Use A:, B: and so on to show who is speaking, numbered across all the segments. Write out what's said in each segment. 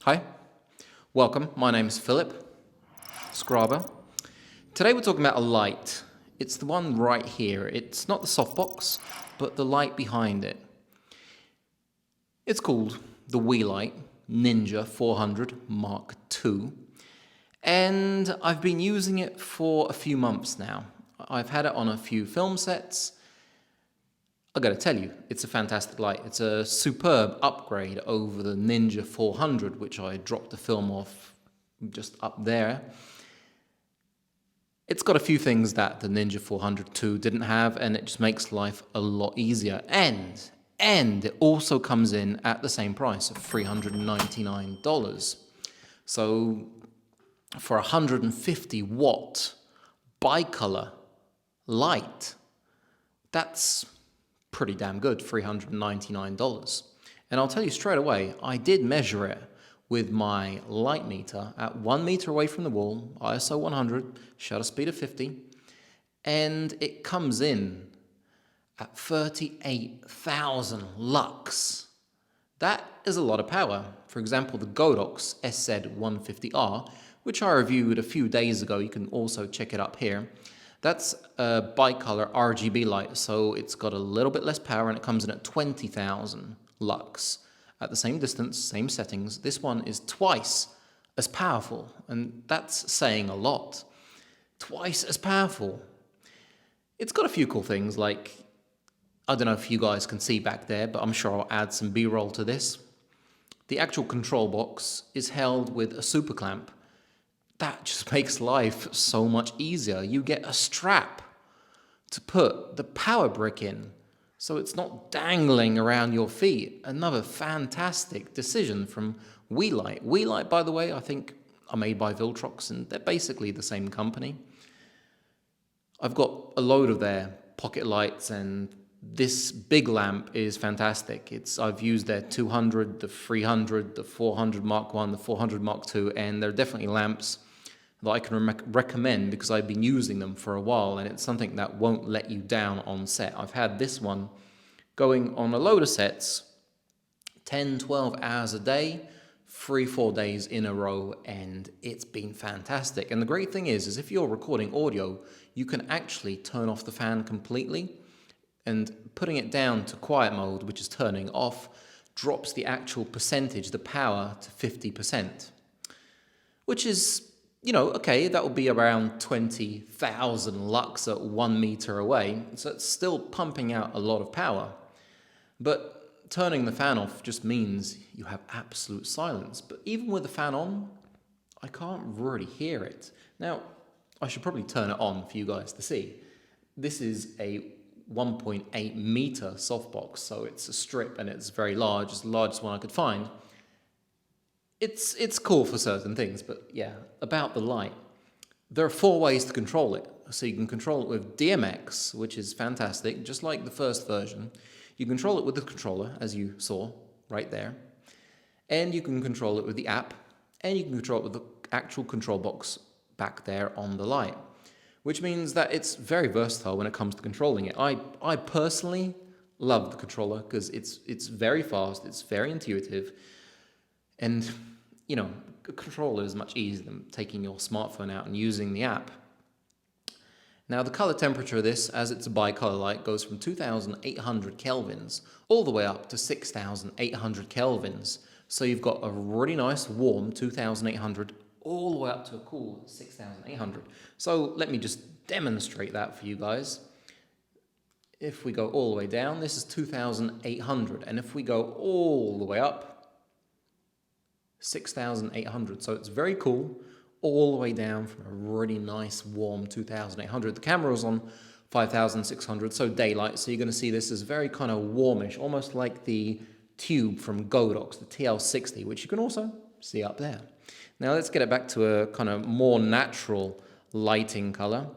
A: Hi, welcome. My name's Philip Scraba. Today we're talking about a light. It's the one right here. It's not the softbox, but the light behind it. It's called the Weeylite Ninja 400 Mark II, and I've been using it for a few months now. I've had it on a few film sets. I gotta tell you, it's a fantastic light. It's a superb upgrade over the Ninja 400, which I dropped the film off just up there. It's got a few things that the Ninja 400 II didn't have, and it just makes life a lot easier. And it also comes in at the same price of $399. So for a 150 watt bicolor light, that's pretty damn good, $399. And I'll tell you straight away, I did measure it with my light meter at 1 meter away from the wall, ISO 100, shutter speed of 50, and it comes in at 38,000 lux. That is a lot of power. For example, the Godox SZ150R, which I reviewed a few days ago, you can also check it up here. That's a bicolor RGB light, so it's got a little bit less power and it comes in at 20,000 lux. At the same distance, same settings, this one is twice as powerful, and that's saying a lot. Twice as powerful. It's got a few cool things, like, I don't know if you guys can see back there, but I'm sure I'll add some B-roll to this. The actual control box is held with a super clamp. That just makes life so much easier. You get a strap to put the power brick in, so it's not dangling around your feet. Another fantastic decision from Weeylite. Weeylite, by the way, I think are made by Viltrox, and they're basically the same company. I've got a load of their pocket lights, and this big lamp is fantastic. I've used their 200, the 300, the 400 Mark I, the 400 Mark II, and they're definitely lamps that I can recommend because I've been using them for a while, and it's something that won't let you down on set. I've had this one going on a load of sets, 10, 12 hours a day, 3-4 days in a row, and it's been fantastic. And the great thing is if you're recording audio, you can actually turn off the fan completely, and putting it down to quiet mode, which is turning off, drops the actual percentage, the power, to 50%, which is, okay, that will be around 20,000 lux at 1 meter away, so it's still pumping out a lot of power. But turning the fan off just means you have absolute silence. But even with the fan on, I can't really hear it. Now, I should probably turn it on for you guys to see. This is a 1.8 meter softbox, so it's a strip and it's very large. It's the largest one I could find. It's cool for certain things, but yeah, about the light. There are 4 ways to control it. So you can control it with DMX, which is fantastic, just like the first version. You control it with the controller, as you saw right there. And you can control it with the app, and you can control it with the actual control box back there on the light, which means that it's very versatile when it comes to controlling it. I personally love the controller because it's very fast, it's very intuitive, and, a controller is much easier than taking your smartphone out and using the app. Now, the color temperature of this, as it's a bicolor light, goes from 2,800 kelvins all the way up to 6,800 kelvins. So you've got a really nice warm 2,800 all the way up to a cool 6,800. So let me just demonstrate that for you guys. If we go all the way down, this is 2,800. And if we go all the way up, 6,800. So it's very cool, all the way down from a really nice warm 2,800. The camera's on 5,600, so daylight. So you're going to see this as very kind of warmish, almost like the tube from Godox, the TL60, which you can also see up there. Now let's get it back to a kind of more natural lighting color.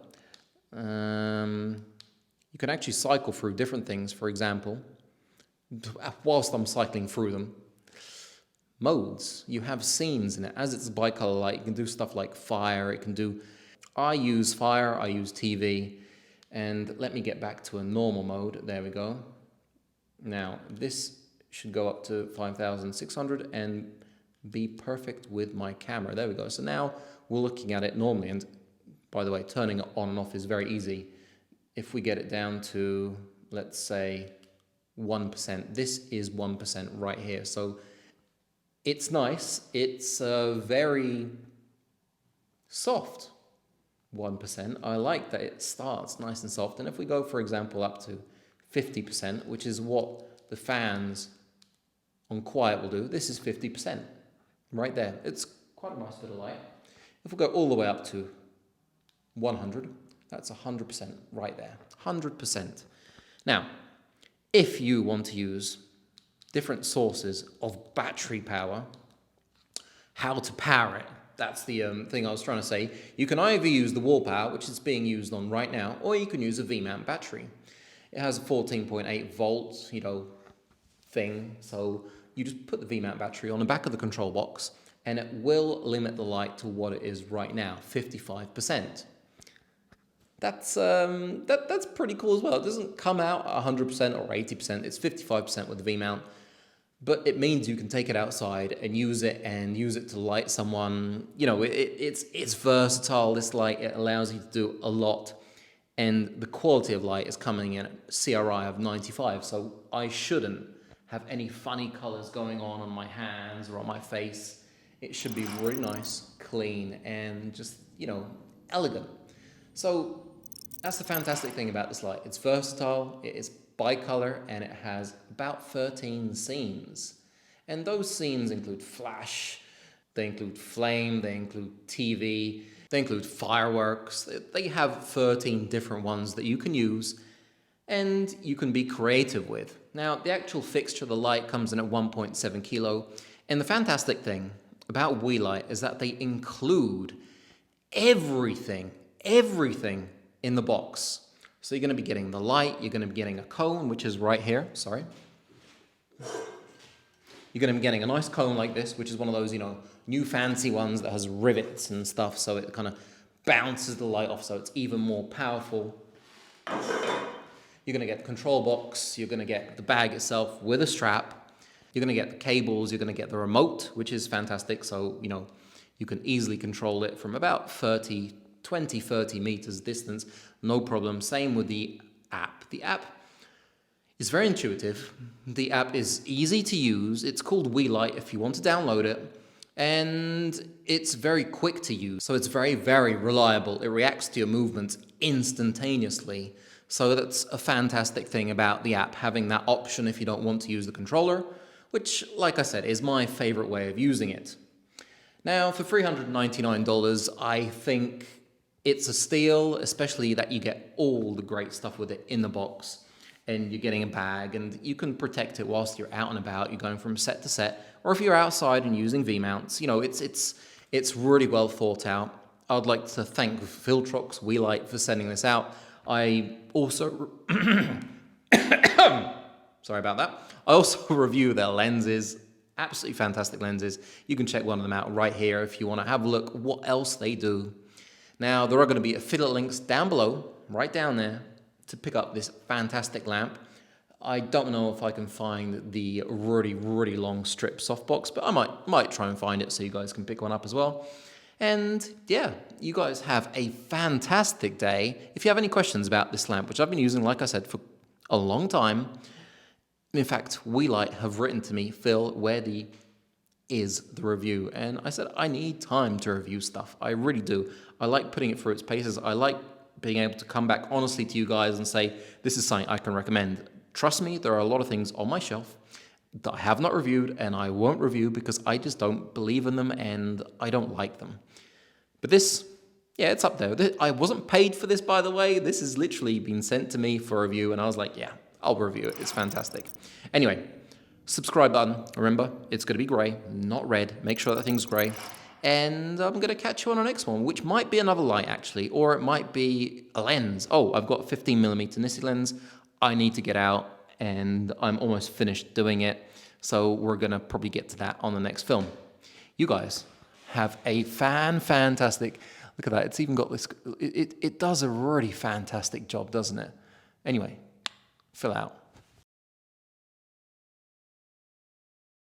A: You can actually cycle through different things, for example, whilst I'm cycling through them. Modes, you have scenes in it. As it's a bicolor light, you can do stuff like fire, I use fire, I use TV, and let me get back to a normal mode. There we go. Now, this should go up to 5,600, and be perfect with my camera. There we go. So now we're looking at it normally. And by the way, turning it on and off is very easy. If we get it down to, let's say, 1%, this is 1% right here. So it's nice. It's very soft 1%. I like that it starts nice and soft. And if we go, for example, up to 50%, which is what the fans on quiet will do, this is 50% right there. It's quite a nice bit of light. If we go all the way up to 100, that's 100% right there, 100%. Now, if you want to use different sources of battery power, how to power it, that's the thing I was trying to say. You can either use the wall power, which is being used on right now, or you can use a V-mount battery. It has a 14.8 volts, thing. So you just put the V-mount battery on the back of the control box, and it will limit the light to what it is right now, 55%. That's pretty cool as well. It doesn't come out 100% or 80%. It's 55% with the V-mount. But it means you can take it outside and use it to light someone. It's versatile, this light. It allows you to do a lot. And the quality of light is coming in at CRI of 95. So I shouldn't have any funny colors going on my hands or on my face. It should be really nice, clean, and just, elegant. So that's the fantastic thing about this light. It's versatile, it is bicolor, and it has about 13 scenes. And those scenes include flash, they include flame, they include TV, they include fireworks. They have 13 different ones that you can use and you can be creative with. Now, the actual fixture of the light comes in at 1.7 kilo. And the fantastic thing about Weeylite is that they include everything in the box. So you're going to be getting the light, you're going to be getting a cone, which is right here, sorry. You're going to be getting a nice cone like this, which is one of those, new fancy ones that has rivets and stuff, so it kind of bounces the light off, so it's even more powerful. You're going to get the control box, you're going to get the bag itself with a strap, you're going to get the cables, you're going to get the remote, which is fantastic, so, you can easily control it from about 30 meters distance, no problem. Same with the app. The app is very intuitive. The app is easy to use. It's called Weeylite if you want to download it. And it's very quick to use. So it's very, very reliable. It reacts to your movements instantaneously. So that's a fantastic thing about the app, having that option if you don't want to use the controller, which, like I said, is my favorite way of using it. Now, for $399, I think it's a steal, especially that you get all the great stuff with it in the box, and you're getting a bag, and you can protect it whilst you're out and about. You're going from set to set, or if you're outside and using V-mounts, it's really well thought out. I'd like to thank Viltrox Weeylite for sending this out. I also sorry about that. I also review their lenses. Absolutely fantastic lenses. You can check one of them out right here if you want to have a look what else they do. Now, there are going to be affiliate links down below, right down there, to pick up this fantastic lamp. I don't know if I can find the really, really long strip softbox, but I might try and find it so you guys can pick one up as well. And yeah, you guys have a fantastic day. If you have any questions about this lamp, which I've been using, like I said, for a long time. In fact, Weeylite have written to me, Phil, where is the review? And I said, I need time to review stuff. I really do. I like putting it through its paces. I like being able to come back honestly to you guys and say, this is something I can recommend. Trust me, there are a lot of things on my shelf that I have not reviewed and I won't review because I just don't believe in them and I don't like them. But this, yeah, it's up there. I wasn't paid for this, by the way. This has literally been sent to me for review and I was like, yeah, I'll review it. It's fantastic. Anyway, subscribe button. Remember, it's going to be grey, not red. Make sure that thing's grey. And I'm going to catch you on the next one, which might be another light, actually, or it might be a lens. Oh, I've got a 15mm Nissi lens. I need to get out, and I'm almost finished doing it. So we're going to probably get to that on the next film. You guys have a fantastic... Look at that. It's even got this... It does a really fantastic job, doesn't it? Anyway, fill out.